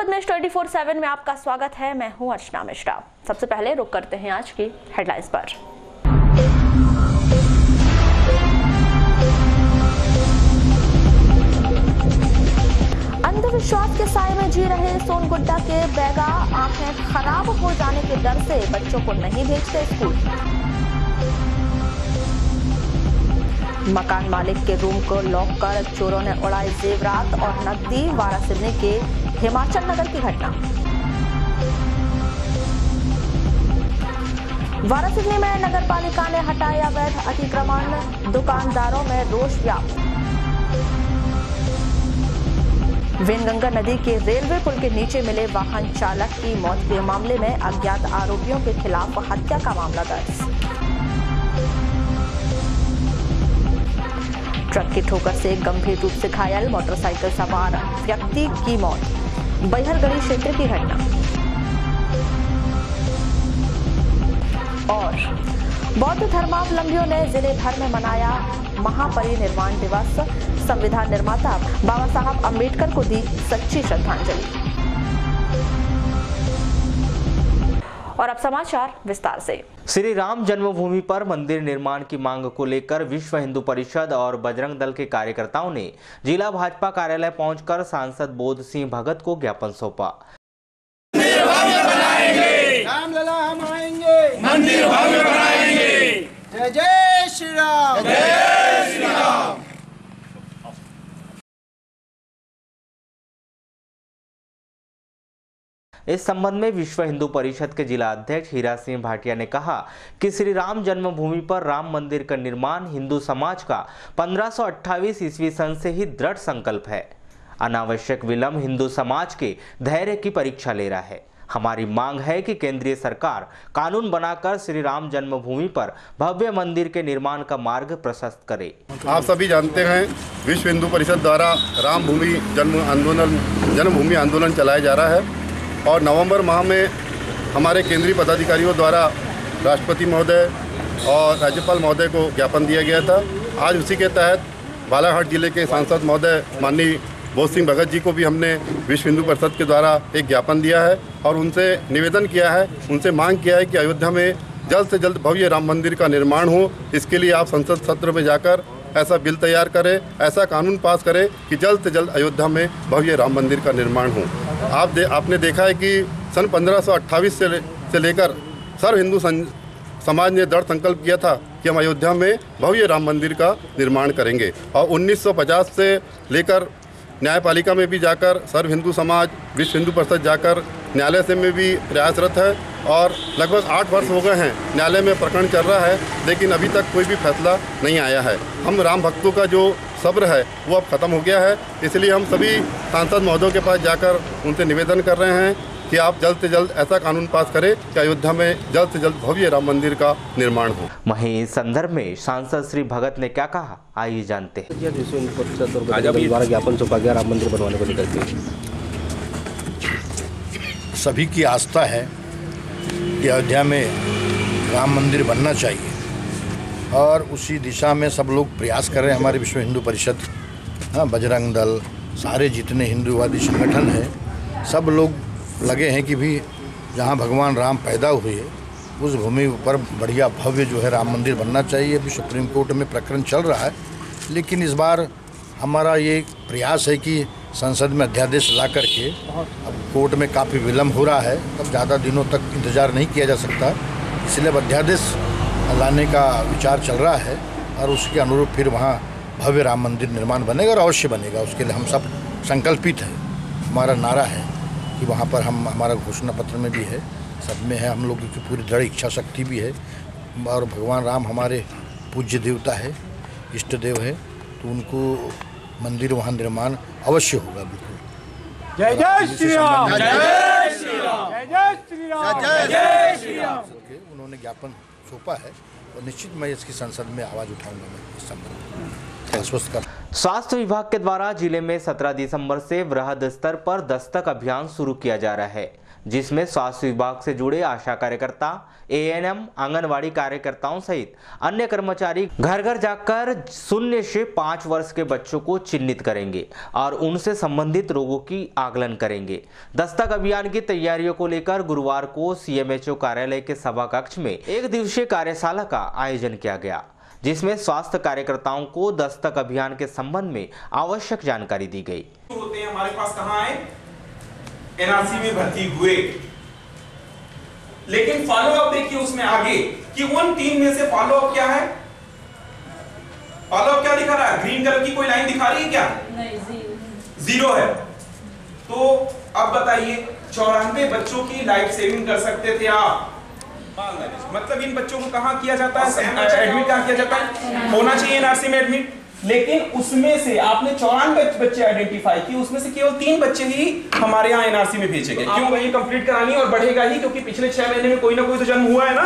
जनपद न्यूज 24/7 में आपका स्वागत है। मैं हूं अर्चना मिश्रा। सबसे पहले रुक करते हैं आज की हेडलाइंस पर। अंधविश्वास के साए में जी रहे सोनगुड्डा के बैगा आंखें खराब हो जाने के डर से बच्चों को नहीं भेजते स्कूल। मकान मालिक के रूम को लॉक कर चोरों ने उड़ाए जेवरात और नकदी। वारासिवनी के हिमाचल नगर की घटना। वारासिवनी में नगर पालिका ने हटाया अवैध अतिक्रमण, दुकानदारों में रोष व्याप्त। वेनगंगा नदी के रेलवे पुल के नीचे मिले वाहन चालक की मौत के मामले में अज्ञात आरोपियों के खिलाफ हत्या का मामला दर्ज। ट्रक की ठोकर से गंभीर रूप से घायल मोटरसाइकिल सवार व्यक्ति की मौत। बैहरगढ़ी क्षेत्र की घटना। और बौद्ध धर्मावलंबियों ने जिले भर में मनाया महापरिनिर्वाण दिवस। संविधान निर्माता बाबा साहब अम्बेडकर को दी सच्ची श्रद्धांजलि। और अब समाचार विस्तार से। श्री राम जन्मभूमि पर मंदिर निर्माण की मांग को लेकर विश्व हिंदू परिषद और बजरंग दल के कार्यकर्ताओं ने जिला भाजपा कार्यालय पहुंचकर सांसद बोध सिंह भगत को ज्ञापन सौंपा। मंदिर भव्य बनाएंगे, रामलला हम आएंगे, मंदिर भव्य बनाएंगे। जय जय श्री राम, जय श्री राम। इस संबंध में विश्व हिंदू परिषद के जिला अध्यक्ष हीरा सिंह भाटिया ने कहा कि श्री राम जन्मभूमि पर राम मंदिर का निर्माण हिंदू समाज का 1528 ईस्वी सन से ही दृढ़ संकल्प है। अनावश्यक विलंब हिंदू समाज के धैर्य की परीक्षा ले रहा है। हमारी मांग है कि केंद्रीय सरकार कानून बनाकर श्री राम जन्मभूमि पर भव्य मंदिर के निर्माण का मार्ग प्रशस्त करे। आप सभी जानते हैं विश्व हिंदू परिषद द्वारा राम भूमि जन्मभूमि आंदोलन चलाया जा रहा है और नवंबर माह में हमारे केंद्रीय पदाधिकारियों द्वारा राष्ट्रपति महोदय और राज्यपाल महोदय को ज्ञापन दिया गया था। आज उसी के तहत बालाघाट जिले के सांसद महोदय माननीय बोध सिंह भगत जी को भी हमने विश्व हिंदू परिषद के द्वारा एक ज्ञापन दिया है और उनसे निवेदन किया है, उनसे मांग किया है कि अयोध्या में जल्द से जल्द भव्य राम मंदिर का निर्माण हो। इसके लिए आप संसद सत्र में जाकर ऐसा बिल तैयार करें, ऐसा कानून पास करें कि जल्द से जल्द अयोध्या में भव्य राम मंदिर का निर्माण हो। आपने देखा है कि सन 1528 से लेकर सर्व हिंदू समाज ने दृढ़ संकल्प किया था कि हम अयोध्या में भव्य राम मंदिर का निर्माण करेंगे और 1950 से लेकर न्यायपालिका में भी जाकर सर्व हिंदू समाज विश्व हिंदू परिषद जाकर न्यायालय से में भी प्रयासरत है और लगभग 8 वर्ष हो गए हैं न्यायालय में प्रकरण चल रहा है, लेकिन अभी तक कोई भी फैसला नहीं आया है। हम राम भक्तों का जो सब्र है वो अब ख़त्म हो गया है, इसलिए हम सभी सांसद महोदयों के पास जाकर उनसे निवेदन कर रहे हैं कि आप जल्द से जल्द ऐसा कानून पास करें कि अयोध्या में जल्द से जल्द भव्य राम मंदिर का निर्माण हो। वहीं इस संदर्भ में सांसद श्री भगत ने क्या कहा, आइए जानते हैं। द्वारा ज्ञापन सौंपा गया राम मंदिर बनवाने को लेकर के। सभी की आस्था है कि अयोध्या में राम मंदिर बनना चाहिए और उसी दिशा में सब लोग प्रयास कर रहे हैं। हमारे विश्व हिंदू परिषद, बजरंग दल, सारे जितने हिंदूवादी संगठन हैं, सब लोग लगे हैं कि भी जहां भगवान राम पैदा हुए उस भूमि पर बढ़िया भव्य जो है राम मंदिर बनना चाहिए। अभी सुप्रीम कोर्ट में प्रकरण चल रहा है, लेकिन इस बार हमारा ये प्रयास है कि संसद में अध्यादेश ला करके, अब कोर्ट में काफ़ी विलम्ब हो रहा है, तब ज़्यादा दिनों तक इंतज़ार नहीं किया जा सकता, इसलिए अब अध्यादेश लाने का विचार चल रहा है और उसके अनुरूप फिर वहाँ भव्य राम मंदिर निर्माण बनेगा और अवश्य बनेगा। उसके लिए हम सब संकल्पित हैं। हमारा नारा है कि वहाँ पर हम, हमारा घोषणा पत्र में भी है, सब में है, हम लोगों की पूरी दृढ़ इच्छा शक्ति भी है और भगवान राम हमारे पूज्य देवता है, इष्ट देव है, तो उनको मंदिर वहाँ निर्माण अवश्य होगा। बिल्कुल। जय जय श्री राम, जय जय श्री राम, जय जय श्री राम, जय जय श्री राम। उन्होंने ज्ञापन सौंपा है और निश्चित मैं इसकी संसद में आवाज़ उठाऊंगा। मैं इस संबंध में आश्वस्त कर। स्वास्थ्य विभाग के द्वारा जिले में 17 दिसंबर से वृहद स्तर पर दस्तक अभियान शुरू किया जा रहा है, जिसमें स्वास्थ्य विभाग से जुड़े आशा कार्यकर्ता, ANM, आंगनवाड़ी कार्यकर्ताओं सहित अन्य कर्मचारी घर घर जाकर 0 से 5 वर्ष के बच्चों को चिन्हित करेंगे और उनसे संबंधित रोगों की आकलन करेंगे। दस्तक अभियान की तैयारियों को लेकर गुरुवार को CMHO कार्यालय के सभा कक्ष में 1 दिवसीय कार्यशाला का आयोजन किया गया, जिसमें स्वास्थ्य कार्यकर्ताओं को दस्तक अभियान के संबंध में आवश्यक जानकारी दी गई। होते हैं हमारे पास कहाँ आए, NRC में भर्ती हुए, लेकिन फॉलोअप देखिए उसमें आगे कि उन 3 में से फॉलोअप क्या है, फॉलोअप क्या दिखा रहा है, ग्रीन कलर की कोई लाइन दिखा रही है क्या? नहीं, 0 है। तो अब बताइए 94 बच्चों की लाइफ सेविंग कर सकते थे आप। मतलब इन बच्चों को कहाँ किया जाता है, एडमिट कहाँ किया जाता है, होना चाहिए NRC में एडमिट, लेकिन उसमें से आपने 94 बच्चे आइडेंटिफाई किए, उसमें से केवल 3 बच्चे ही हमारे यहाँ NRC में भेजे गए। क्यों? वही कंप्लीट करानी और बढ़ेगा ही, क्योंकि पिछले 6 महीने में कोई ना कोई तो जन्म हुआ है ना।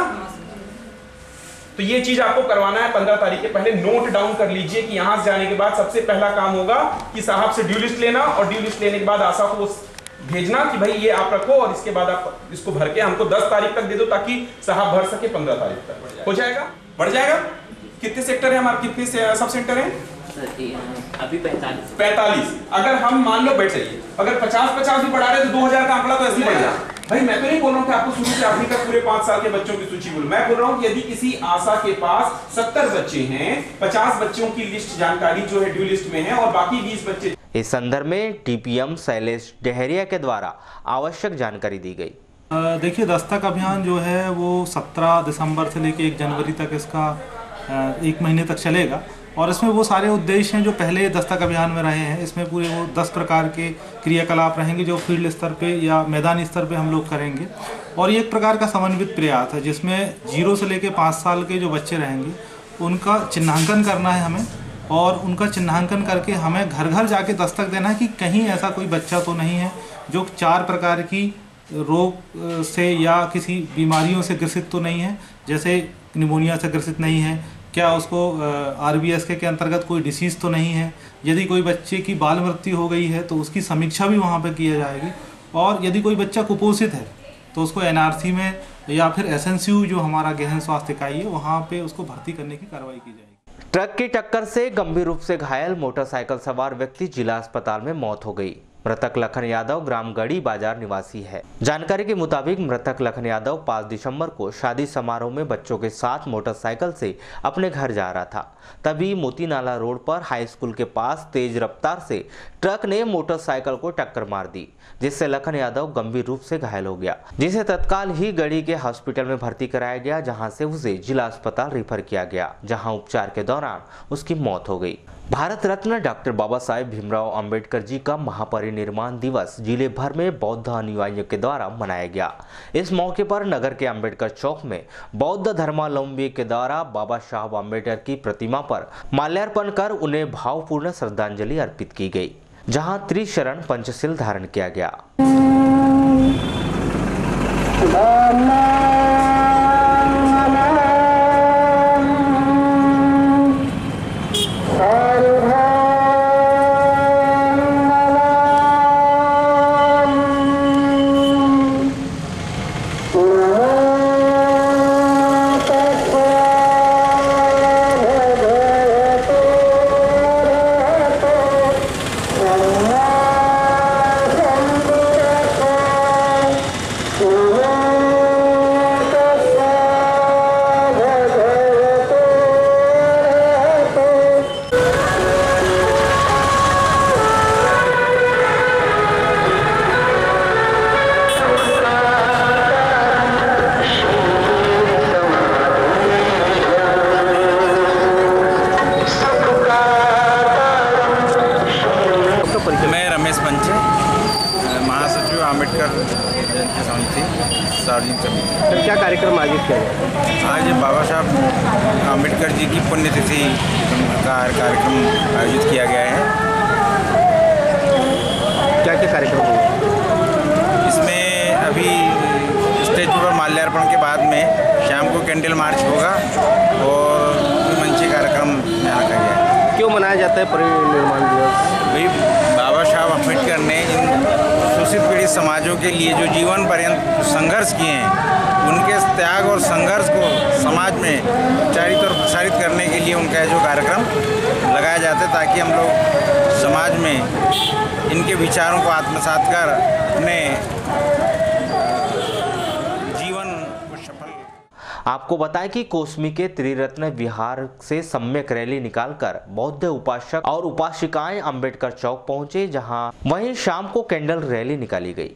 तो ये चीज आपको करवाना है 15 तारीख के पहले। नोट डाउन कर लीजिए कि यहाँ से जाने के बाद सबसे पहला काम होगा कि साहब से ड्यू लिस्ट लेना, और ड्यू लिस्ट लेने के बाद आशा को भेजना कि भाई ये आप रखो, और इसके बाद आप इसको भर के हमको 10 तारीख तक दे दो, ताकि साहब भर सके 15 तारीख तक। हो जाएगा, बढ़ जाएगा। कितने सेक्टर है हमारे, कितने सब सेंटर है? अभी 45। अगर हम मान लो बैठ जाइए, अगर 50-50 भी बढ़ा रहे तो 2000 का आंकड़ा तो ऐसे ही बढ़ेगा। भाई मैं तो नहीं बोल रहा हूँ कि आपको शुरू से आखिरी तक पूरे 5 साल के बच्चों की सूची बोलो। मैं बोल रहा हूँ कि यदि किसी आशा के पास 70 बच्चे हैं, 50 बच्चों की लिस्ट जानकारी जो है ड्यू लिस्ट में है, और बाकी 20 बच्चे। इस संदर्भ में TPM शैलेश डहरिया के द्वारा आवश्यक जानकारी दी गई। देखिए, दस्तक अभियान जो है वो 17 दिसंबर से लेकर 1 जनवरी तक इसका 1 महीने तक चलेगा, और इसमें वो सारे उद्देश्य हैं जो पहले दस्तक अभियान में रहे हैं। इसमें पूरे वो 10 प्रकार के क्रियाकलाप रहेंगे जो फील्ड स्तर पे या मैदानी स्तर पे हम लोग करेंगे, और ये एक प्रकार का समन्वित प्रयास है जिसमें 0 से लेकर 5 साल के जो बच्चे रहेंगे उनका चिन्हांकन करना है हमें, और उनका चिन्हांकन करके हमें घर घर जाके दस्तक देना है कि कहीं ऐसा कोई बच्चा तो नहीं है जो 4 प्रकार की रोग से या किसी बीमारियों से ग्रसित तो नहीं है, जैसे निमोनिया से ग्रसित नहीं है, क्या उसको RBS के अंतर्गत कोई डिसीज़ तो नहीं है। यदि कोई बच्चे की बाल मृत्यु हो गई है तो उसकी समीक्षा भी वहाँ पर की जाएगी, और यदि कोई बच्चा कुपोषित है तो उसको NRC में या फिर SNCU जो हमारा गहन स्वास्थ्य इकाई है वहाँ पे उसको भर्ती करने की कार्रवाई की जाएगी। ट्रक की टक्कर से गंभीर रूप से घायल मोटरसाइकिल सवार व्यक्ति जिला अस्पताल में मौत हो गई। मृतक लखन यादव ग्राम गढ़ी बाजार निवासी है। जानकारी के मुताबिक मृतक लखन यादव 5 दिसंबर को शादी समारोह में बच्चों के साथ मोटरसाइकिल से अपने घर जा रहा था। तभी मोती नाला रोड पर हाई स्कूल के पास तेज रफ्तार से ट्रक ने मोटरसाइकिल को टक्कर मार दी, जिससे लखन यादव गंभीर रूप से घायल हो गया, जिसे तत्काल ही गढ़ी के हॉस्पिटल में भर्ती कराया गया, जहां से उसे जिला अस्पताल रेफर किया गया, जहां उपचार के दौरान उसकी मौत हो गई। भारत रत्न डॉक्टर बाबा साहेब भीमराव अंबेडकर जी का महापरिनिर्वाण दिवस जिले भर में बौद्ध अनुयायियों के द्वारा मनाया गया। इस मौके पर नगर के अंबेडकर चौक में बौद्ध धर्मावलंबी के द्वारा बाबा साहब अंबेडकर की प्रतिमा पर माल्यार्पण कर उन्हें भावपूर्ण श्रद्धांजलि अर्पित की गई, जहां त्रिशरण पंचशील धारण किया गया। सर, क्या कार्यक्रम आयोजित किया गया? आज बाबा साहब अम्बेडकर जी की पुण्यतिथि का कार्यक्रम आयोजित किया गया है। क्या क्या कार्यक्रम होंगे? इसमें अभी स्टेज पर माल्यार्पण के बाद में शाम को कैंडल मार्च होगा और मंच कार्यक्रम यहाँ रखा गया है। क्यों मनाया जाता है परिनिर्वाण दिवस? भाई बाबा साहब अम्बेडकर ने इन शोषित पीड़ित समाजों के लिए जो जीवन पर्यंत संघर्ष किए हैं, उनके त्याग और संघर्ष को समाज में प्रचारित और प्रसारित करने के लिए उनका जो कार्यक्रम लगाया जाता है, ताकि हम लोग समाज में इनके विचारों को आत्मसात कर अपने जीवन को सफल। आपको बताएं कि कोसमी के त्रिरत्न विहार से सम्यक रैली निकालकर बौद्ध उपासक और उपासिकाएं अंबेडकर चौक पहुंचे, जहां वहीं शाम को कैंडल रैली निकाली गई।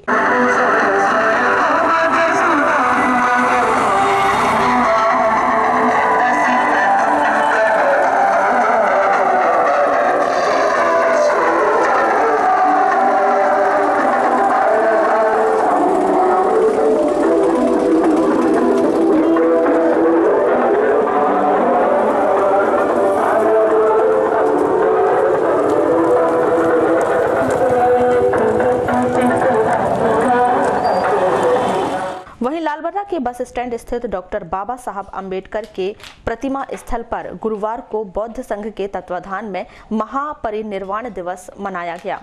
वहीं लालबर्रा के बस स्टैंड स्थित डॉक्टर बाबा साहब अम्बेडकर के प्रतिमा स्थल पर गुरुवार को बौद्ध संघ के तत्वाधान में महापरिनिर्वाण दिवस मनाया गया।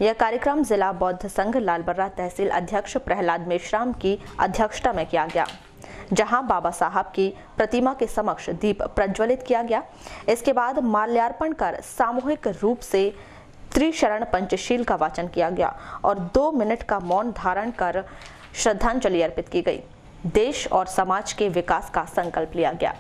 यह कार्यक्रम जिला बौद्ध संघ लालबर्रा तहसील अध्यक्ष प्रहलाद मेश्राम की अध्यक्षता में किया गया, जहां बाबा साहब की प्रतिमा के समक्ष दीप प्रज्वलित किया गया। इसके बाद माल्यार्पण कर सामूहिक रूप से त्रिशरण पंचशील का वाचन किया गया और 2 मिनट का मौन धारण कर श्रद्धांजलि अर्पित की गई। देश और समाज के विकास का संकल्प लिया गया।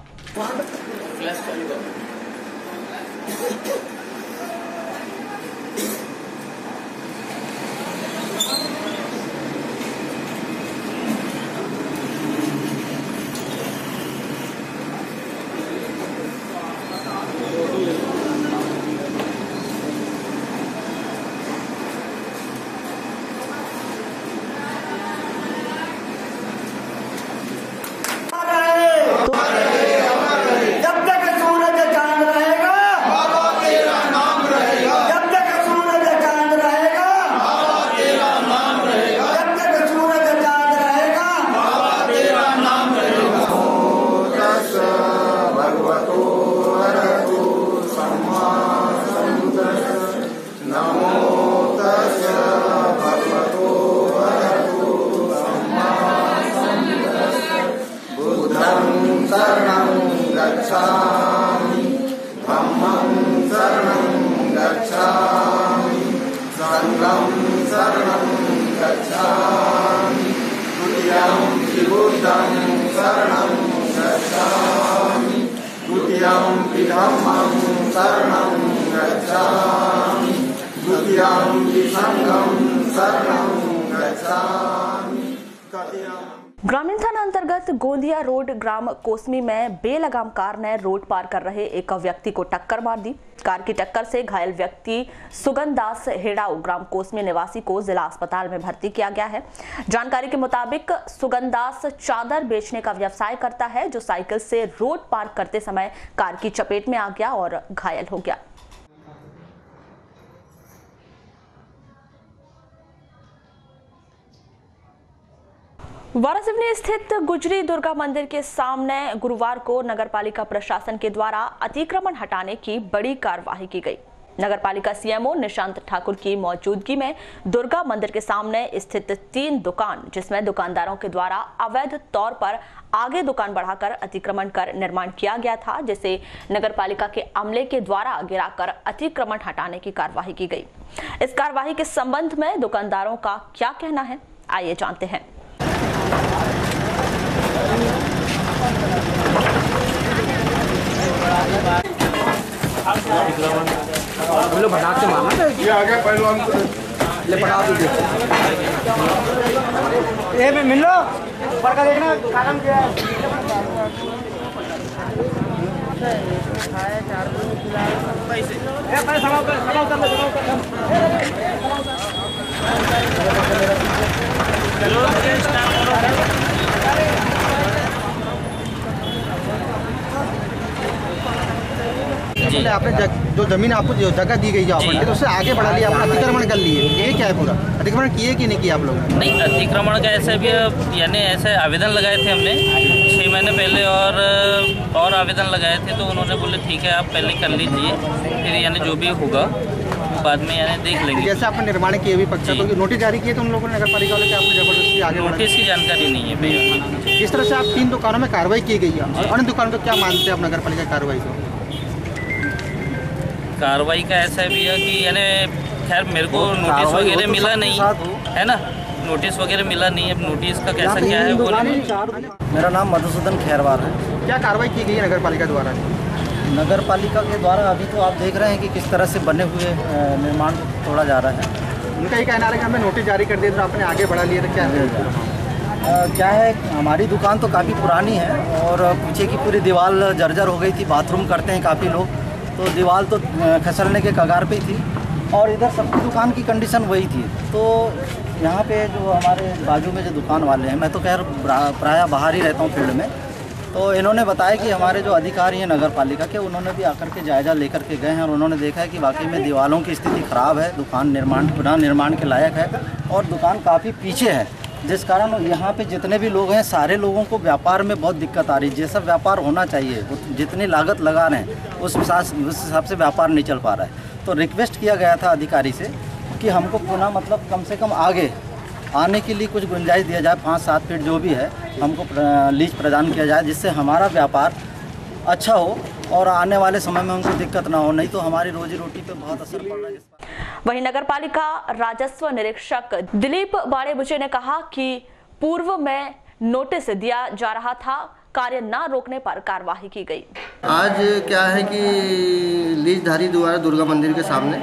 ग्रामीण थाना अंतर्गत गोंदिया रोड ग्राम कोसमी में बेलगाम कार ने रोड पार कर रहे एक व्यक्ति को टक्कर मार दी। कार की टक्कर से घायल व्यक्ति सुगन दास हेड़ाऊ ग्राम कोसमी निवासी को जिला अस्पताल में भर्ती किया गया है। जानकारी के मुताबिक सुगन दास चादर बेचने का व्यवसाय करता है, जो साइकिल से रोड पार करते समय कार की चपेट में आ गया और घायल हो गया। वारासिवनी स्थित गुजरी दुर्गा मंदिर के सामने गुरुवार को नगरपालिका प्रशासन के द्वारा अतिक्रमण हटाने की बड़ी कार्यवाही की गई। नगरपालिका सीएमओ निशांत ठाकुर की मौजूदगी में दुर्गा मंदिर के सामने स्थित 3 दुकान, जिसमें दुकानदारों के द्वारा अवैध तौर पर आगे दुकान बढ़ाकर अतिक्रमण कर निर्माण किया गया था, जिसे नगरपालिका के अमले के द्वारा गिराकर अतिक्रमण हटाने की कार्यवाही की गई। इस कार्यवाही के संबंध में दुकानदारों का क्या कहना है, आइए जानते हैं। बोलो भड़ाक से मारना ये आ गया पहलवान ले पड़ा दीजिए ये में मिल लो पर का देखना कारण क्या है खाए 4 दिन खिला पैसे ए पैसे समाओ कर चलो आपने जो जमीन आपको जो जगह दी गई है तो उससे आगे बढ़ा लिया, आपने अतिक्रमण कर लिए, ये क्या है? पूरा अतिक्रमण किए कि नहीं किया आप लोग? नहीं, अतिक्रमण का ऐसे भी यानी ऐसे आवेदन लगाए थे हमने 6 महीने पहले और आवेदन लगाए थे, तो उन्होंने बोले ठीक है आप पहले कर लीजिए, फिर यानी जो भी होगा बाद में यानी देख लेंगे। जैसे आपने निर्माण किए भी पक्का, तो नोटिस जारी किए तो उन लोगों ने नगर पालिका वाले, आपने जबरदस्ती आगे बढ़ा? नोटिस की जानकारी नहीं है भैया। जिस तरह से आप 3 दुकानों में कार्रवाई की गई है और अन्य दुकानों पर क्या मानते हैं आप नगर पालिका कार्रवाई को? कार्रवाई का ऐसा भी है कि यानी खैर मेरे को नोटिस वगैरह मिला नहीं है ना, नोटिस वगैरह मिला नहीं है। नोटिस का कैसा क्या है वो मेरा नाम मधुसूदन खैरवार है। क्या कार्रवाई की गई है नगर पालिका द्वारा? नगर पालिका के द्वारा अभी तो आप देख रहे हैं कि किस तरह से बने हुए निर्माण तोड़ा जा रहा है। उनका ये कहना है कि हमें नोटिस जारी कर दिया तो आपने आगे बढ़ा लिया, तो क्या है? क्या है, हमारी दुकान तो काफ़ी पुरानी है और पीछे की पूरी दीवार जर्जर हो गई थी। बाथरूम करते हैं काफ़ी लोग, तो दीवार तो खसलने के कगार पे थी और इधर सबकी दुकान की कंडीशन वही थी। तो यहाँ पे जो हमारे बाजू में जो दुकान वाले हैं, मैं तो खैर प्रायः बाहर ही रहता हूँ फील्ड में, तो इन्होंने बताया कि हमारे जो अधिकारी हैं नगर पालिका के, उन्होंने भी आकर के जायज़ा लेकर के गए हैं और उन्होंने देखा है कि वाकई में दीवारों की स्थिति ख़राब है, दुकान पुनः निर्माण के लायक है और दुकान काफ़ी पीछे है, जिस कारण यहाँ पे जितने भी लोग हैं सारे लोगों को व्यापार में बहुत दिक्कत आ रही है। जैसा व्यापार होना चाहिए, जितनी लागत लगा रहे हैं उस हिसाब से व्यापार नहीं चल पा रहा है। तो रिक्वेस्ट किया गया था अधिकारी से कि हमको पुनः मतलब कम से कम आगे आने के लिए कुछ गुंजाइश दिया जाए, 5-7 फीट जो भी है हमको लीज प्रदान किया जाए, जिससे हमारा व्यापार अच्छा हो और आने वाले समय में उनको दिक्कत ना हो, नहीं तो हमारी रोजी रोटी पे बहुत असर पड़ रहा है। वहीं नगरपालिका राजस्व निरीक्षक दिलीप बाड़ेबुचे ने कहा कि पूर्व में नोटिस दिया जा रहा था, कार्य न रोकने पर कार्यवाही की गई। आज क्या है कि लीजधारी द्वारा दुर्गा मंदिर के सामने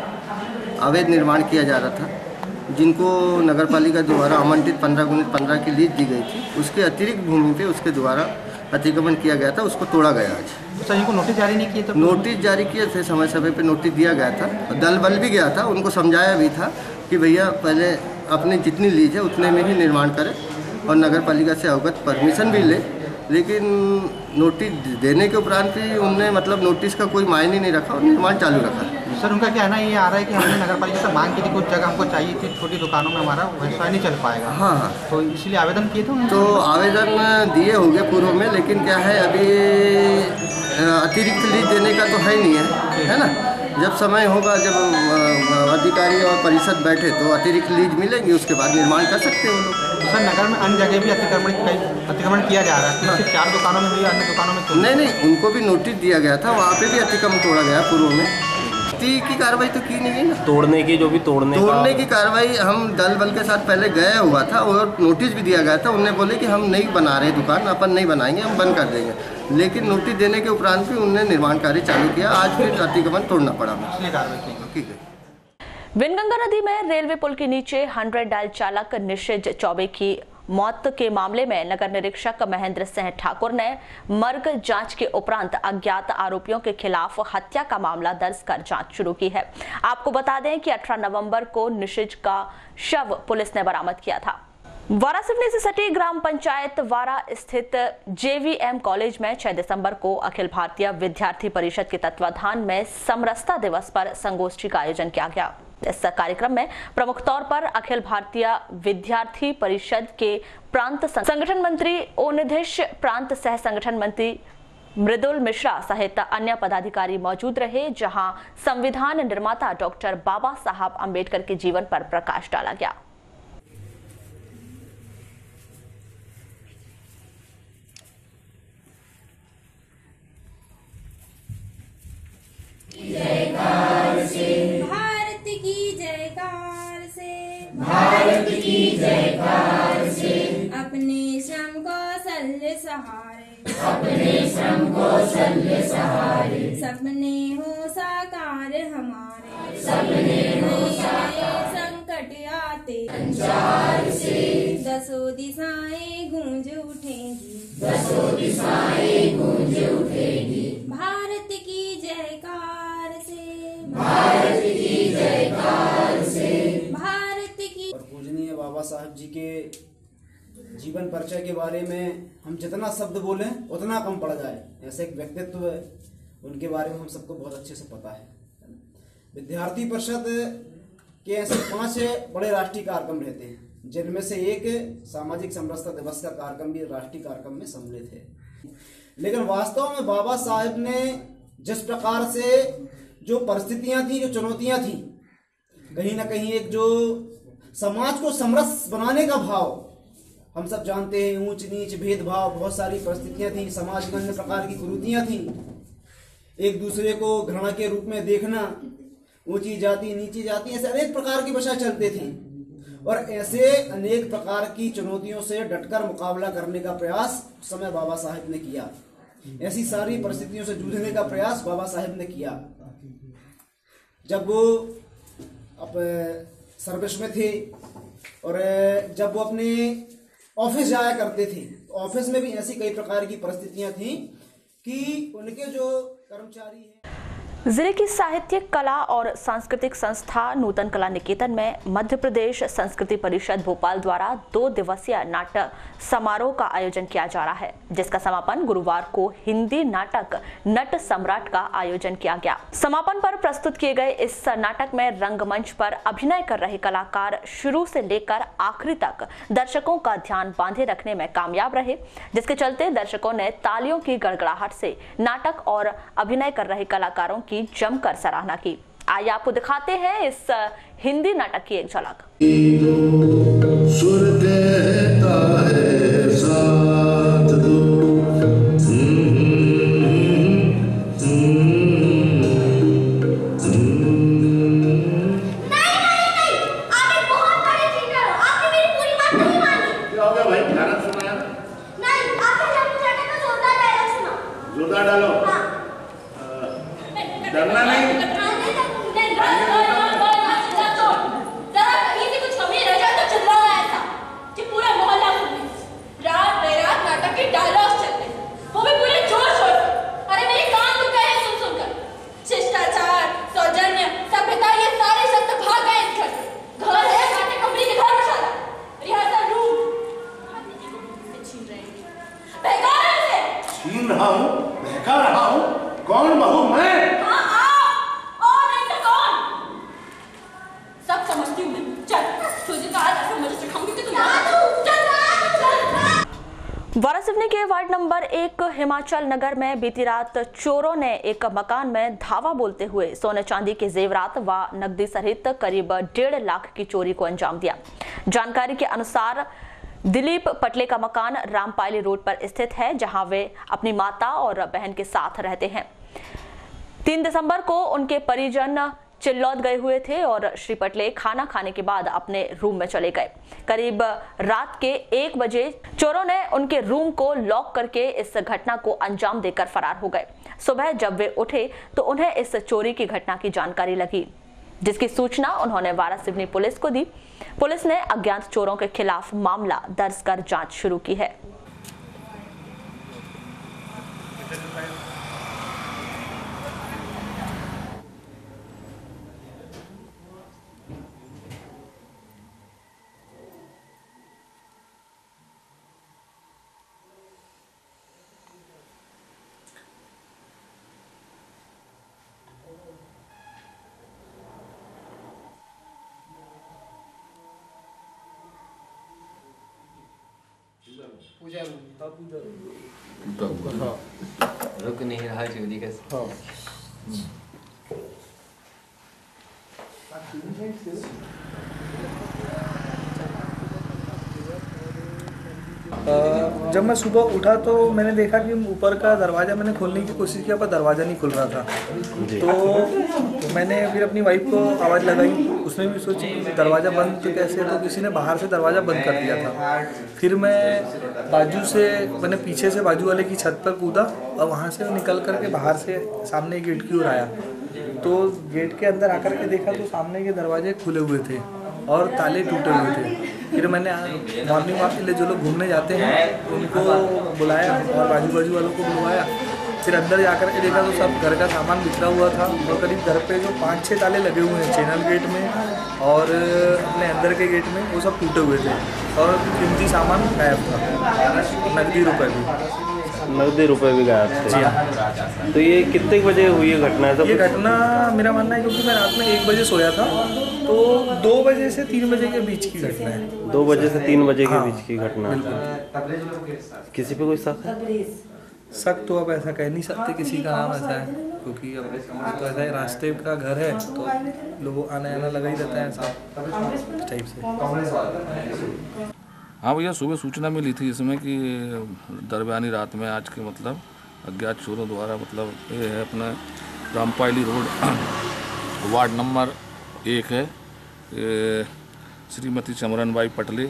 अवैध निर्माण किया जा रहा था, जिनको नगरपालिका द्वारा आवंटित 15x15 की लीज दी गई थी, उसके अतिरिक्त भूमि पे उसके द्वारा अतिक्रमण किया गया था, उसको तोड़ा गया। आज सर इनको नोटिस जारी नहीं किए? तो नोटिस जारी किए थे, समय समय पे नोटिस दिया गया था, दल बल भी गया था, उनको समझाया भी था कि भैया पहले अपनी जितनी लीज है उतने में ही निर्माण करें और नगरपालिका से अवगत परमिशन भी ले। लेकिन नोटिस देने के उपरांत भी उनने मतलब नोटिस का कोई मायने नहीं रखा और निर्माण चालू रखा। सर उनका कहना ये आ रहा है कि हमने नगरपालिका से मांग की थी, कुछ जगह हमको चाहिए थी, छोटी दुकानों में हमारा व्यवसाय नहीं चल पाएगा। हाँ हाँ, तो इसलिए आवेदन किए थे? तो आवेदन दिए होंगे पूर्व में, लेकिन क्या है अभी अतिरिक्त लीज देने का तो है नहीं है ना। जब समय होगा, जब अधिकारी और परिषद बैठे तो अतिरिक्त लीज मिलेंगी, उसके बाद निर्माण कर सकते हैं वो लोग। सर नगर में अन्य जगह भी अतिक्रमण किया जा रहा है, सिर्फ 4 दुकानों में भी, अन्य दुकानों में क्यों? नहीं, उनको भी नोटिस दिया गया था, वहाँ पे भी अतिक्रमण तोड़ा गया पूर्व में। की कार्रवाई तो की नहीं है ना, तोड़ने की जो भी तोड़ने की कार्रवाई हम दल बल के साथ पहले गया हुआ था और नोटिस भी दिया गया था। उन्होंने बोले कि हम नहीं बना रहे दुकान, अपन नहीं बनाएंगे, हम बंद कर देंगे, लेकिन नोटिस देने के उपरांत भी उन्होंने निर्माण कार्य चालू किया। आज फिर अतिक्रमण तोड़ना पड़ा। ठीक है। विनगंगा नदी में रेलवे पुल के नीचे 100 डायल चालक निशिज चौबे की मौत के मामले में नगर निरीक्षक महेंद्र सिंह ठाकुर ने मर्ग जांच के उपरांत अज्ञात आरोपियों के खिलाफ हत्या का मामला दर्ज कर जांच शुरू की है। आपको बता दें कि 18 नवंबर को निशिज का शव पुलिस ने बरामद किया था। वारा सिवनी से सटी ग्राम पंचायत वारा स्थित JVM कॉलेज में 6 दिसंबर को अखिल भारतीय विद्यार्थी परिषद के तत्वाधान में समरसता दिवस पर संगोष्ठी का आयोजन किया गया। इस कार्यक्रम में प्रमुख तौर पर अखिल भारतीय विद्यार्थी परिषद के प्रांत संगठन मंत्री ओनिधिश, प्रांत सह संगठन मंत्री मृदुल मिश्रा सहित अन्य पदाधिकारी मौजूद रहे, जहां संविधान निर्माता डॉक्टर बाबा साहब अम्बेडकर के जीवन पर प्रकाश डाला गया। भारत की जयकार से अपने श्रम कौशल्य सहारे सपने हो साकार हमारे संकट आते संचार से दसों दिशाएं गूंज उठेंगी भारत की जयकार से पूजनीय बाबा साहब जी के जीवन परिचय के बारे में हम जितना शब्द बोलें उतना कम पड़ जाए। ऐसे एक व्यक्तित्व है, उनके बारे में हम सबको बहुत अच्छे से पता है। विद्यार्थी परिषद के ऐसे 5 बड़े राष्ट्रीय कार्यक्रम रहते हैं, जिनमें से एक सामाजिक समरसता दिवस का कार्यक्रम भी राष्ट्रीय कार्यक्रम में सम्मिलित है। लेकिन वास्तव में बाबा साहब ने जिस प्रकार से जो परिस्थितियां थी, जो चुनौतियां थी, कहीं ना कहीं एक जो समाज को समरस बनाने का भाव, हम सब जानते हैं ऊंच नीच भेदभाव, बहुत सारी परिस्थितियां थी, समाज में अन्य प्रकार की कुरीतियां थी, एक दूसरे को घृणा के रूप में देखना, ऊंची जाति नीची जाति, ऐसे अनेक प्रकार की भाषा चलते थे। और ऐसे अनेक प्रकार की चुनौतियों से डटकर मुकाबला करने का प्रयास उस समय बाबा साहेब ने किया। ऐसी सारी परिस्थितियों से जूझने का प्रयास बाबा साहेब ने किया। जब वो सर्विस में थे और जब वो अपने ऑफिस जाया करते थे, ऑफिस में भी ऐसी कई प्रकार की परिस्थितियां थी कि उनके जो कर्मचारी हैं। जिले की साहित्यिक कला और सांस्कृतिक संस्था नूतन कला निकेतन में मध्य प्रदेश संस्कृति परिषद भोपाल द्वारा 2 दिवसीय नाटक समारोह का आयोजन किया जा रहा है, जिसका समापन गुरुवार को हिंदी नाटक नट सम्राट का आयोजन किया गया। समापन पर प्रस्तुत किए गए इस नाटक में रंगमंच पर अभिनय कर रहे कलाकार शुरू से लेकर आखिरी तक दर्शकों का ध्यान बांधे रखने में कामयाब रहे, जिसके चलते दर्शकों ने तालियों की गड़गड़ाहट से नाटक और अभिनय कर रहे कलाकारों की जमकर सराहना की। आइए आपको दिखाते हैं इस हिंदी नाटक की एक झलक। डरना नहीं। नाटक के डायलॉग चलते हैं, वो भी पूरे जोश शोर। अरे मेरे कान दुख गए हैं सुनकर। शिष्टाचार, सौजन्य, सभ्यता, ये सारे शब्द भाग गए इस घर से। घर है नाटक कंपनी की धर्मशाला, रिहर्सल रूम छीन रहे हैं, बहका रहे हैं। छीन रहा हूँ, बहका रहा हूँ? कौन बहू मैं? हाँ आप, और नहीं तो कौन? सब समझती हूँ मैं। चल तुझे तो आज ऐसा मजा सिखाऊंगी कि तुम वारासिवनी के वार्ड नंबर 1 हिमाचल नगर में बीती रात चोरों ने एक मकान में धावा बोलते हुए सोने चांदी के जेवरात व नकदी सहित करीब 1.5 लाख की चोरी को अंजाम दिया। जानकारी के अनुसार दिलीप पटले का मकान रामपायली रोड पर स्थित है, जहां वे अपनी माता और बहन के साथ रहते हैं। 3 दिसंबर को उनके परिजन चिल्लौद गए हुए थे और श्री पटले खाना खाने के बाद अपने रूम में चले गए। करीब रात के 1 बजे चोरों ने उनके रूम को लॉक करके इस घटना को अंजाम देकर फरार हो गए। सुबह जब वे उठे तो उन्हें इस चोरी की घटना की जानकारी लगी, जिसकी सूचना उन्होंने वारासिवनी पुलिस को दी। पुलिस ने अज्ञात चोरों के खिलाफ मामला दर्ज कर जांच शुरू की है। पूजा रुक नहीं रहा चोरी का। जब मैं सुबह उठा तो मैंने देखा कि ऊपर का दरवाज़ा मैंने खोलने की कोशिश किया पर दरवाज़ा नहीं खुल रहा था। तो मैंने फिर अपनी वाइफ को आवाज़ लगाई, उसने भी सोची दरवाज़ा बंद तो कैसे, तो किसी ने बाहर से दरवाज़ा बंद कर दिया था। फिर मैंने पीछे से बाजू वाले की छत पर कूदा और वहाँ से निकल कर के बाहर से सामने गेट की ओर आया। तो गेट के अंदर आकर के देखा तो सामने के दरवाजे खुले हुए थे और ताले टूटे हुए थे। फिर मैंने मॉर्निंग वॉक के लिए जो लोग घूमने जाते हैं उनको बुलाया और बाजू वालों को बुलवाया। फिर अंदर जाकर के देखा तो सब घर का सामान बिखरा हुआ था और करीब घर पे जो 5-6 ताले लगे हुए हैं चैनल गेट में और अपने अंदर के गेट में, वो सब टूटे हुए थे और कीमती सामान गायब था, नकदी रुपये भी। नकदी रुपए भी गायब थे। जी हाँ। तो ये कितने बजे हुई है घटना? ये घटना मेरा मानना है क्योंकि मैं रात में 1 बजे सोया था, तो 2 बजे से 3 बजे के बीच की घटना है। 2 बजे से 3 बजे के बीच की घटना। बिल्कुल। किसी पे कोई शक है? शक तो अब ऐसा कह नहीं सकते किसी का नाम ऐसा है, क्योंकि अब तो ऐसा है, रास्ते का घर है तो लोगों आना जाना लगा ही रहता है ऐसा टाइप से। हाँ भैया, सुबह सूचना मिली थी इसमें कि दरमियानी रात में आज के मतलब अज्ञात चोरों द्वारा मतलब ये है अपना रामपायली रोड वार्ड नंबर 1 है, श्रीमती चमरन बाई पटले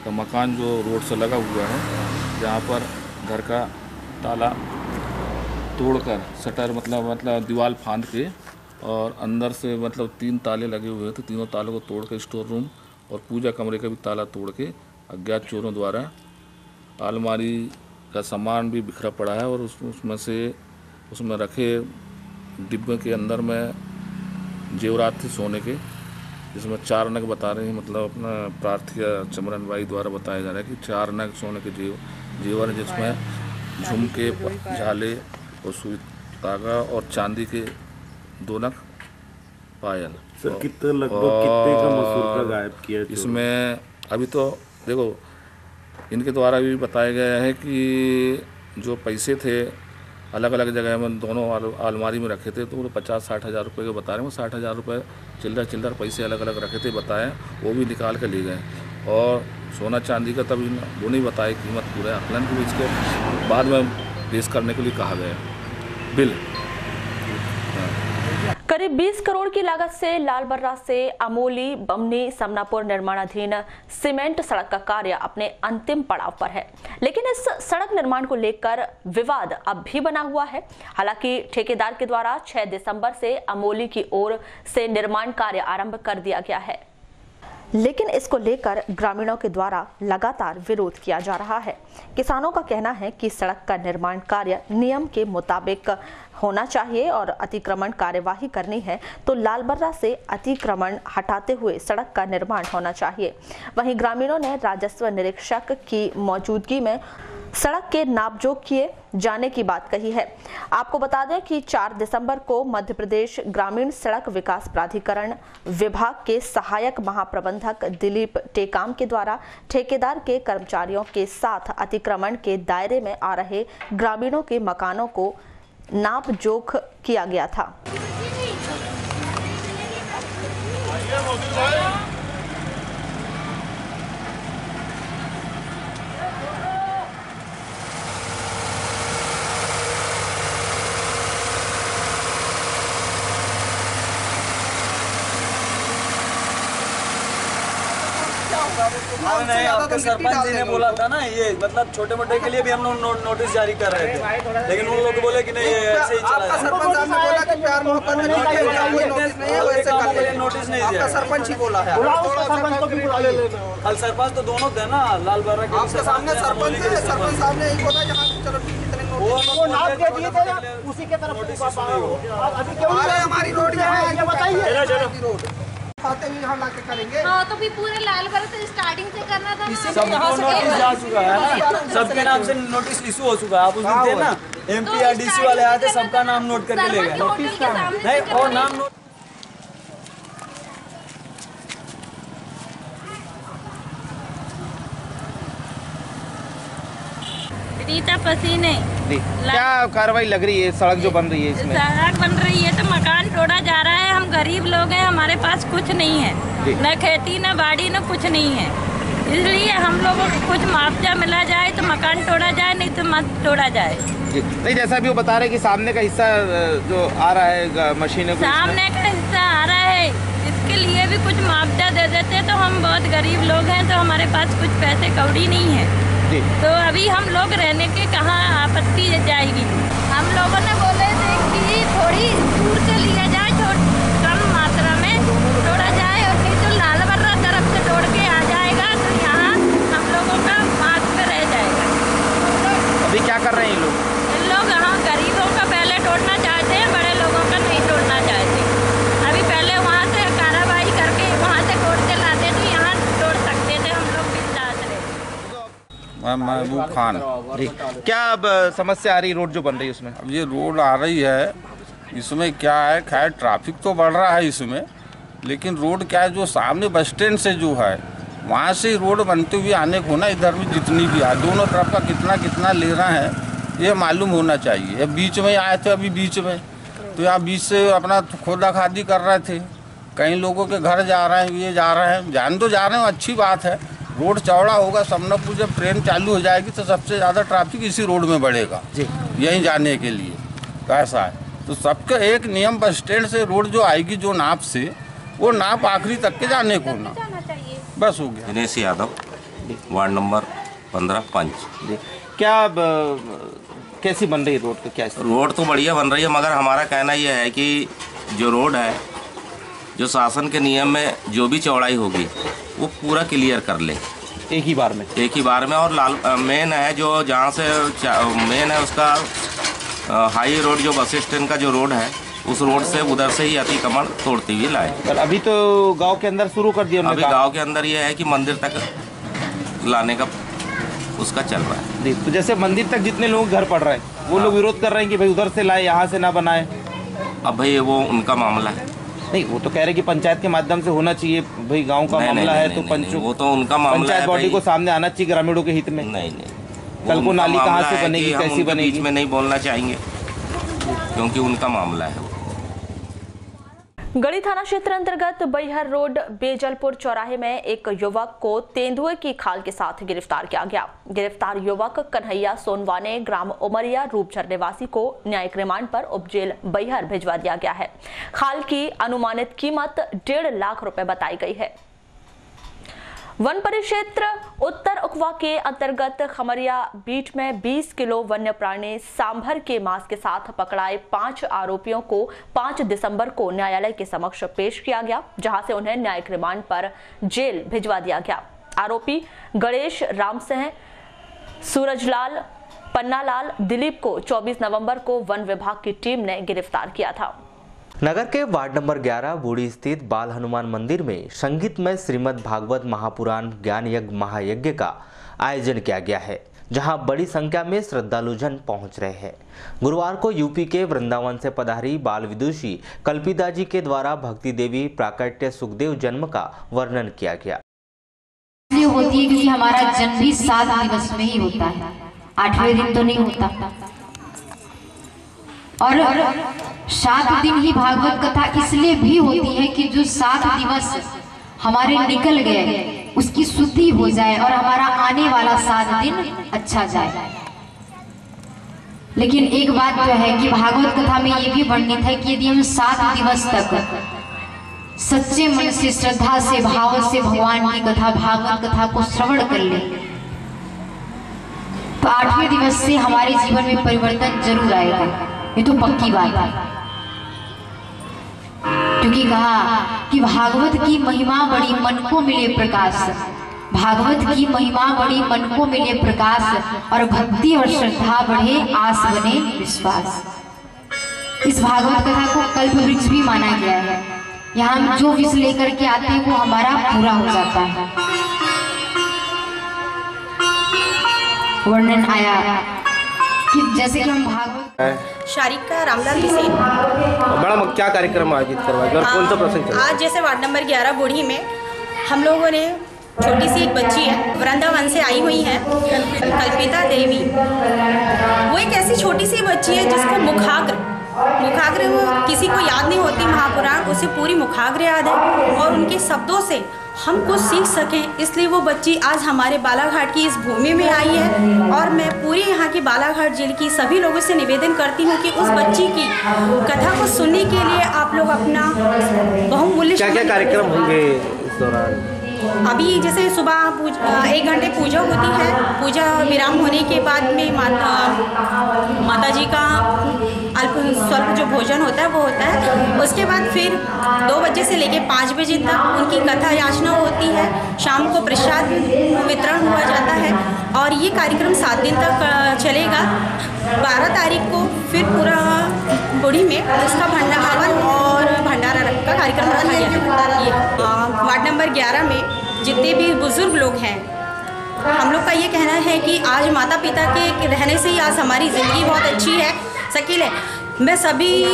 का मकान जो रोड से लगा हुआ है, जहाँ पर घर का ताला तोड़कर शटर मतलब दीवार फांद के और अंदर से मतलब 3 ताले लगे हुए थे, तीनों तालों को तोड़ के स्टोर रूम और पूजा कमरे का भी ताला तोड़ के अज्ञात चोरों द्वारा अलमारी का सामान भी बिखरा पड़ा है और उसमें रखे डिब्बे के अंदर में जेवरात थे सोने के, जिसमें 4 नग बता रहे हैं, मतलब अपना प्रार्थिका चमरन बाई द्वारा बताया जा रहा है कि 4 नग सोने के जेवर, जिसमें झुमके, झाले और सुई धागा और चांदी के 2 नग पायल। सर कितने लगभग कितने का मसूर का गायब किया? इसमें अभी तो देखो इनके द्वारा भी बताया गया है कि जो पैसे थे अलग अलग जगह में दोनों अलमारी में रखे थे, तो वो 50-60 हज़ार रुपये के बता रहे हैं। वो 60 हज़ार रुपये चिल्लर पैसे अलग अलग रखे थे बताए, वो भी निकाल कर ले गए। और सोना चांदी का तभी वो नहीं बताए कीमत पूरा आकलन के, इसके बाद में पेश करने के लिए कहा गया बिल। करीब 20 करोड़ की लागत से लालबर्रा से अमोली बमनी समनापुर निर्माणाधीन सीमेंट सड़क का कार्य अपने अंतिम पड़ाव पर है, लेकिन इस सड़क निर्माण को लेकर विवाद अब भी बना हुआ है। हालांकि ठेकेदार के द्वारा 6 दिसंबर से अमोली की ओर से निर्माण कार्य आरंभ कर दिया गया है, लेकिन इसको लेकर ग्रामीणों के द्वारा लगातार विरोध किया जा रहा है। किसानों का कहना है कि सड़क का निर्माण कार्य नियम के मुताबिक होना चाहिए और अतिक्रमण कार्यवाही करनी है तो लालबर्रा से अतिक्रमण हटाते हुए सड़क का निर्माण होना चाहिए। वहीं ग्रामीणों ने राजस्व निरीक्षक की मौजूदगी में सड़क के नापजोख किए जाने की बात कही है। आपको बता दें कि 4 दिसंबर को मध्य प्रदेश ग्रामीण सड़क विकास प्राधिकरण विभाग के सहायक महाप्रबंधक दिलीप टेकाम के द्वारा ठेकेदार के कर्मचारियों के साथ अतिक्रमण के दायरे में आ रहे ग्रामीणों के मकानों को नापजोख किया गया था। नहीं, आपके सरपंच जी ने बोला था ना, ये मतलब छोटे मोटे के लिए भी हम लोग नोटिस जारी कर रहे थे, लेकिन उन लोग बोले कि नहीं ये ऐसे ही चला जाए। सरपंच साहब ने बोला कि प्यार मोहब्बत में नोटिस नहीं दिया, सरपंच ही बोला है। कल सरपंच तो दोनों थे ना, लालबर्रा के आपके सामने सरपंच साहब ने यही बोला जहाँ चलो वो नाप के दिए थे ना, उसी के तरफ हमारी रोड खाते हुए हम लाके करेंगे। हाँ, तो भी पूरे लालबर्रा से स्टार्टिंग से करना था। सब नोटिस जा चुका है ना, सबके नाम से नोटिस इशू हो चुका है। आप उस दिन थे ना, MPRDC वाले आए थे, सबका नाम नोट करके ले गए। नहीं, और नाम नोट रीता पसीने। क्या कार्रवाई लग रही है? सड़क जो बन रही है इसमें सड़क बन रही है तो मकान तोड़ा जा रहा है। हम गरीब लोग हैं, हमारे पास कुछ नहीं है, न खेती न बाड़ी न कुछ नहीं है, इसलिए हम लोगों को कुछ मुआवजा मिला जाए तो मकान तोड़ा जाए, नहीं तो मत तोड़ा जाए। नहीं, जैसा भी वो बता रहे कि सामने का हिस्सा जो आ रहा है मशीनों सामने का हिस्सा आ रहा है, इसके लिए भी कुछ मुआवजा दे देते तो हम बहुत गरीब लोग हैं, तो हमारे पास कुछ पैसे कौड़ी नहीं है, तो अभी हम लोग रहने के कहाँ आपत्ति जाएगी। हम लोगों ने बोले थे कि थोड़ी दूर से लिया जाए, कम मात्रा में तोड़ा जाए, और नहीं तो लालबर्रा तरफ से तोड़ के आ जाएगा तो यहाँ हम लोगों का मार्ग पे रह जाएगा। अभी क्या कर रहे हैं इन लोग यहाँ गरीबों का पहले तोड़ना चाहते हैं, बड़े लोगों का नहीं तोड़ना चाहते। अभी पहले वहाँ से कार्रवाई करके वहाँ से तोड़ के लाते तो यहाँ तोड़ सकते थे हम लोग भी साथ रहे। महबूब खान। क्या अब समस्या आ रही रोड जो बन रही है उसमें? अब ये रोड आ रही है, इसमें क्या है, खैर ट्रैफिक तो बढ़ रहा है इसमें, लेकिन रोड क्या है, जो सामने बस स्टैंड से जो है वहाँ से रोड बनते हुए आने को ना, इधर भी जितनी भी है दोनों तरफ का कितना कितना ले रहे हैं, ये मालूम होना चाहिए। अब बीच में आए थे, अभी बीच में तो यहाँ बीच से अपना खोदा खादी कर रहे थे, कई लोगों के घर जा रहे हैं, ये जा रहे हैं, जान तो जा रहे हैं, अच्छी बात है। रोड चौड़ा होगा, समनपुर जब ट्रेन चालू हो जाएगी तो सबसे ज़्यादा ट्रैफिक इसी रोड में बढ़ेगा यहीं जाने के लिए। कैसा है तो सबका एक नियम, बस स्टैंड से रोड जो आएगी जो नाप से, वो नाप आखिरी तक के जाने को ना, बस हो गया। दिनेश यादव, वार्ड नंबर 15 पंच। क्या कैसी बन रही है रोड? तो क्या रोड तो बढ़िया बन रही है, मगर हमारा कहना यह है कि जो रोड है, जो शासन के नियम में जो भी चौड़ाई होगी वो पूरा क्लियर कर ले एक ही बार में। और लाल मेन है जो जहाँ से मेन है उसका हाई रोड, जो बस स्टैंड का जो रोड है, उस रोड से उधर से ही अतिक्रमण तोड़ती हुई लाए। पर अभी तो गांव के अंदर शुरू कर दिया अभी गांव के अंदर ये है कि मंदिर तक लाने का उसका चल रहा है। तो जैसे मंदिर तक जितने लोग घर पड़ रहे हैं वो लोग विरोध कर रहे हैं कि भाई उधर से लाए, यहाँ से ना बनाए। अब भाई वो उनका मामला है। नहीं, वो तो कह रहे कि पंचायत के माध्यम से होना चाहिए, भाई गांव का मामला है तो पंचों, वो तो उनका मामला है, पंचायत बॉडी को सामने आना चाहिए ग्रामीणों के हित में। नहीं, कल को नाली कहाँ से बनेगी, कैसी बनेगी, बीच में नहीं बोलना चाहेंगे क्योंकि उनका मामला है। गढ़ी थाना क्षेत्र अंतर्गत बैहर रोड बेजलपुर चौराहे में एक युवक को तेंदुए की खाल के साथ गिरफ्तार किया गया। गिरफ्तार युवक कन्हैया सोनवा ने ग्राम उमरिया रूपझर निवासी को न्यायिक रिमांड पर उपजेल बैहर भिजवा दिया गया है। खाल की अनुमानित कीमत 1.5 लाख रुपए बताई गई है। वन परिक्षेत्र उत्तर उकवा के अंतर्गत खमरिया बीट में 20 किलो वन्य प्राणी सांभर के मांस के साथ पकड़ाए 5 आरोपियों को 5 दिसंबर को न्यायालय के समक्ष पेश किया गया, जहां से उन्हें न्यायिक रिमांड पर जेल भिजवा दिया गया। आरोपी गणेश राम सिंह, सूरजलाल, पन्नालाल, दिलीप को 24 नवंबर को वन विभाग की टीम ने गिरफ्तार किया था। नगर के वार्ड नंबर 11 बूढ़ी स्थित बाल हनुमान मंदिर में संगीत में श्रीमद् भागवत महापुराण ज्ञान यज्ञ महायज्ञ का आयोजन किया गया है, जहां बड़ी संख्या में श्रद्धालु जन पहुंच रहे हैं। गुरुवार को यूपी के वृंदावन से पधारी बाल विदुषी कल्पिता जी के द्वारा भक्ति देवी प्राकट्य सुखदेव जन्म का वर्णन किया गया। होती है क्योंकि हमारा जन्म भी 7 दिवस में ही होता है, 8वें दिन तो नहीं होता, और 7 दिन ही भागवत कथा इसलिए भी होती है कि जो 7 दिवस हमारे निकल गए उसकी शुद्धि हो जाए और हमारा आने वाला 7 दिन अच्छा जाए। लेकिन एक बात तो है कि भागवत कथा में ये भी वर्णित है कि यदि हम 7 दिवस तक सच्चे मन से, श्रद्धा से, भाव से भगवान की कथा, भागवत कथा को श्रवण कर ले तो 8वें दिवस से हमारे जीवन में परिवर्तन जरूर आएगा। ये तो पक्की बात है, क्योंकि कहा कि भागवत की महिमा बड़ी मन को मिले प्रकाश, भागवत की महिमा बड़ी मन को मिले प्रकाश, और भक्ति और श्रद्धा बढ़े आस बने विश्वास। इस भागवत कथा को कल्प वृक्ष भी माना गया है। यहाँ हम जो विष लेकर के आते हैं वो हमारा पूरा हो जाता है। वर्णन आया कि जैसे कि हम भागवत शारिका रामलाल हुसैन। मैडम, क्या कार्यक्रम आयोजित करवाया गया और कौन सा प्रसंग चला? आज जैसे वार्ड नंबर 11 बूढ़ी में हम लोगों ने, छोटी सी एक बच्ची है, वृंदावन से आई हुई है, कल्पिता देवी। वो एक ऐसी छोटी सी बच्ची है जिसको मुखाग्र किसी को याद नहीं होती महापुराण, उसे पूरी मुखाग्र याद है और उनके शब्दों से हम कुछ सीख सकें, इसलिए वो बच्ची आज हमारे बालाघाट की इस भूमि में आई है। और मैं पूरी यहाँ की बालाघाट जिले की सभी लोगों से निवेदन करती हूँ कि उस बच्ची की कथा को सुनने के लिए आप लोग अपना बहुमूल्य क्या कार्यक्रम होंगे इस दौरान? अभी जैसे सुबह 1 घंटे पूजा होती है, पूजा विराम होने के बाद में माता जी का अल्प स्वल्प जो भोजन होता है वो होता है। उसके बाद फिर 2 बजे से लेकर 5 बजे तक उनकी कथा याचना होती है। शाम को प्रसाद वितरण हुआ जाता है और ये कार्यक्रम 7 दिन तक चलेगा। 12 तारीख को फिर पूरा बूढ़ी में इसका हवन और भंडारा का कार्यक्रम रखा गया। वार्ड नंबर 11 में जितने भी बुजुर्ग लोग हैं, हम लोग का ये कहना है कि आज माता पिता के रहने से ही आज हमारी ज़िंदगी बहुत अच्छी है, शकील है। मैं सभी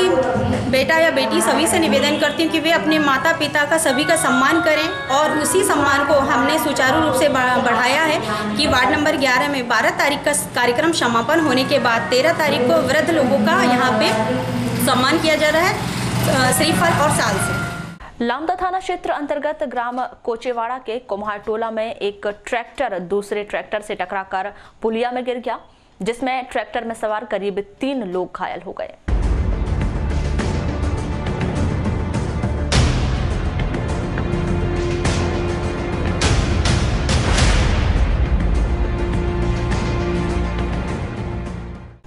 बेटा या बेटी सभी से निवेदन करती हूँ कि वे अपने माता पिता का सभी का सम्मान करें और उसी सम्मान को हमने सुचारू रूप से बढ़ाया है कि वार्ड नंबर 11 में 12 तारीख का कार्यक्रम समापन होने के बाद 13 तारीख को वृद्ध लोगों का यहाँ पे सम्मान किया जा रहा है श्रीफल और साल से। लामदा थाना क्षेत्र अंतर्गत ग्राम कोचेवाड़ा के कुम्हार टोला में एक ट्रैक्टर दूसरे ट्रैक्टर से टकराकर पुलिया में गिर गया, जिसमें ट्रैक्टर में सवार करीब 3 लोग घायल हो गए।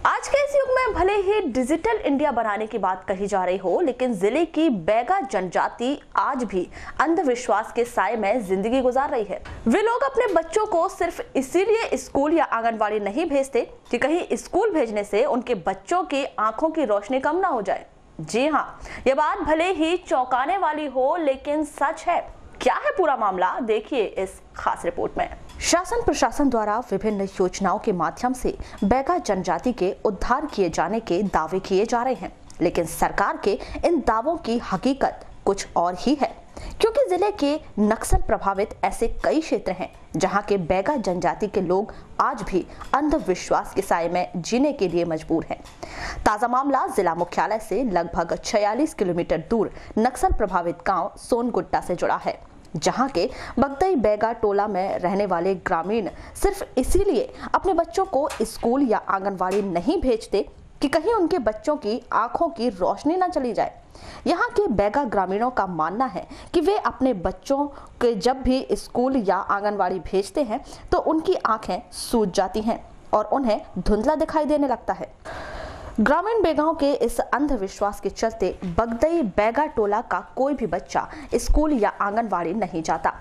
आज के इस युग में भले ही डिजिटल इंडिया बनाने की बात कही जा रही हो, लेकिन जिले की बैगा जनजाति आज भी अंधविश्वास के साए में जिंदगी गुजार रही है। वे लोग अपने बच्चों को सिर्फ इसीलिए स्कूल या आंगनबाड़ी नहीं भेजते कि कहीं स्कूल भेजने से उनके बच्चों की आंखों की रोशनी कम ना हो जाए। जी हाँ, ये बात भले ही चौंकाने वाली हो, लेकिन सच है। क्या है पूरा मामला, देखिए इस खास रिपोर्ट में। शासन प्रशासन द्वारा विभिन्न योजनाओं के माध्यम से बैगा जनजाति के उद्धार किए जाने के दावे किए जा रहे हैं, लेकिन सरकार के इन दावों की हकीकत कुछ और ही है, क्योंकि जिले के नक्सल प्रभावित ऐसे कई क्षेत्र हैं जहां के बैगा जनजाति के लोग आज भी अंधविश्वास के साए में जीने के लिए मजबूर हैं। ताजा मामला जिला मुख्यालय से लगभग 46 किलोमीटर दूर नक्सल प्रभावित गांव सोनगुट्टा से जुड़ा है, जहां के बगदई बैगा टोला में रहने वाले ग्रामीण सिर्फ इसीलिए अपने बच्चों को स्कूल या आंगनवाड़ी नहीं भेजते कि कहीं उनके बच्चों की आंखों की रोशनी न चली जाए। यहाँ के बैगा ग्रामीणों का मानना है कि वे अपने बच्चों के जब भी स्कूल या आंगनवाड़ी भेजते हैं तो उनकी आंखें सूज जाती हैं और उन्हें धुंधला दिखाई देने लगता है। ग्रामीण बेगाओं के इस अंधविश्वास के चलते बगदई बैगा टोला का कोई भी बच्चा स्कूल या आंगनवाड़ी नहीं जाता।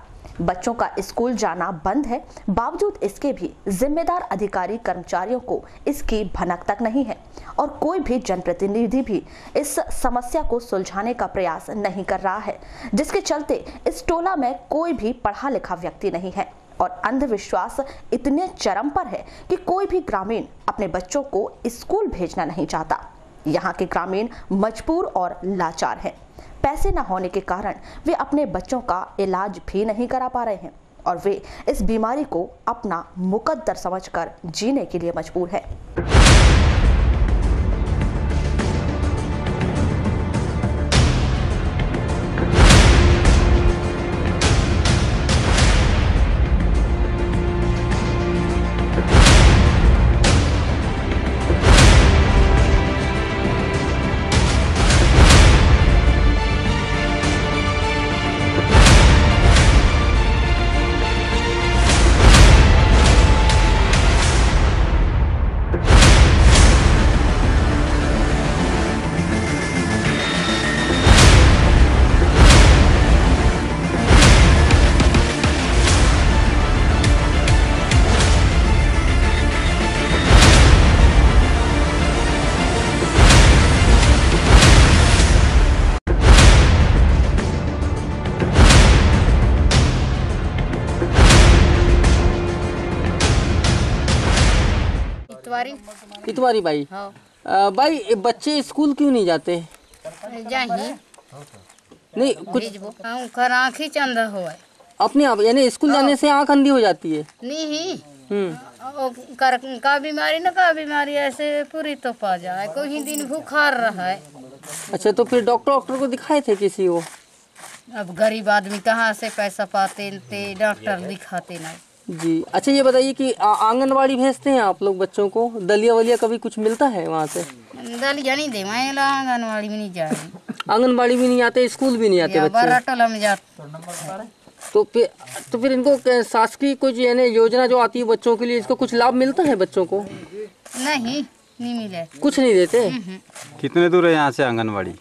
बच्चों का स्कूल जाना बंद है, बावजूद इसके भी जिम्मेदार अधिकारी कर्मचारियों को इसकी भनक तक नहीं है और कोई भी जनप्रतिनिधि भी इस समस्या को सुलझाने का प्रयास नहीं कर रहा है, जिसके चलते इस टोला में कोई भी पढ़ा लिखा व्यक्ति नहीं है और अंधविश्वास इतने चरम पर है कि कोई भी ग्रामीण अपने बच्चों को स्कूल भेजना नहीं चाहता। यहाँ के ग्रामीण मजबूर और लाचार हैं। पैसे न होने के कारण वे अपने बच्चों का इलाज भी नहीं करा पा रहे हैं और वे इस बीमारी को अपना मुकद्दर समझकर जीने के लिए मजबूर है। इतवारी भाई। हाँ। भाई बच्चे स्कूल क्यों नहीं जाते? नहीं कुछ आँखी चंदा हो अपने आप, यानी स्कूल जाने से आँख अंधी हो जाती है? नहीं का बीमारी न का बीमारी ऐसे पूरी तो पा जाए, कोई दिन भूखार रहा है। अच्छा, तो फिर डॉक्टर को दिखाए थे किसी को? अब गरीब आदमी कहाँ से पैसा पाते थे, डॉक्टर दिखाते नहीं जी। अच्छा, ये बताइए कि आंगनवाड़ी भेजते हैं आप लोग बच्चों को? दलिया वलिया कभी कुछ मिलता है वहाँ से? दलिया नहीं दे, मैं आंगनवाड़ी में नहीं जा रही। आंगनवाड़ी भी नहीं आते, स्कूल भी नहीं आते बच्चे? टोला में जाते। तो फिर इनको शासकीय कुछ यानी योजना जो आती है बच्चों के लिए, इसको कुछ लाभ मिलता है बच्चों को? नहीं मिले। कुछ नहीं देते? कितने दूर है यहाँ से आंगनवाड़ी?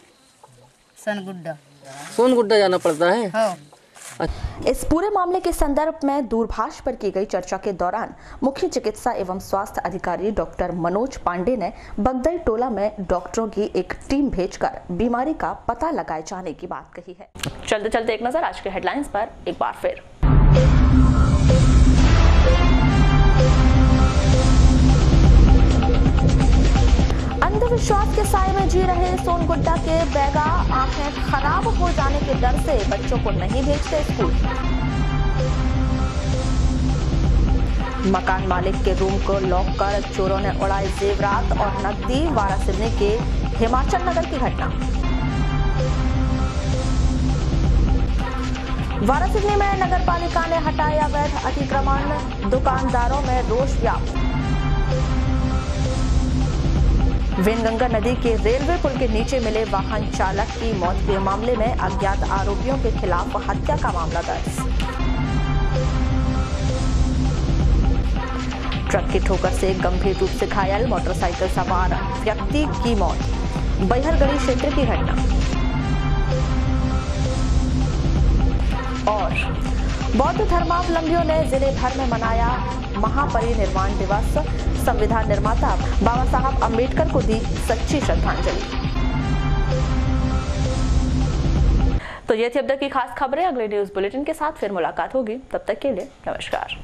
सोनगुड्डा जाना पड़ता है। हाँ। इस पूरे मामले के संदर्भ में दूरभाष पर की गई चर्चा के दौरान मुख्य चिकित्सा एवं स्वास्थ्य अधिकारी डॉक्टर मनोज पांडे ने बगदई टोला में डॉक्टरों की एक टीम भेजकर बीमारी का पता लगाए जाने की बात कही है। चलते चलते एक नजर आज के हेडलाइंस पर एक बार फिर। अंधविश्वास के साए में जी रहे सोनगुड्डा के बैगा आंखें खराब हो जाने के डर से बच्चों को नहीं भेजते स्कूल। मकान मालिक के रूम को लॉक कर चोरों ने उड़ाए जेवरात और नकदी। वारासिवनी के हिमाचल नगर की घटना। वारासिवनी में नगर पालिका ने हटाया अवैध अतिक्रमण, दुकानदारों में रोष व्याप्त। वेनगंगा नदी के रेलवे पुल के नीचे मिले वाहन चालक की मौत के मामले में अज्ञात आरोपियों के खिलाफ हत्या का मामला दर्ज। ट्रक की ठोकर से गंभीर रूप से घायल मोटरसाइकिल सवार व्यक्ति की मौत। बैहरगढ़ी क्षेत्र की घटना। और बौद्ध धर्मावलंबियों ने जिले भर में मनाया महापरिनिर्वाण दिवस। संविधान निर्माता बाबा साहब अम्बेडकर को दी सच्ची श्रद्धांजलि। तो ये थी अब तक की खास खबरें। अगले न्यूज बुलेटिन के साथ फिर मुलाकात होगी, तब तक के लिए नमस्कार।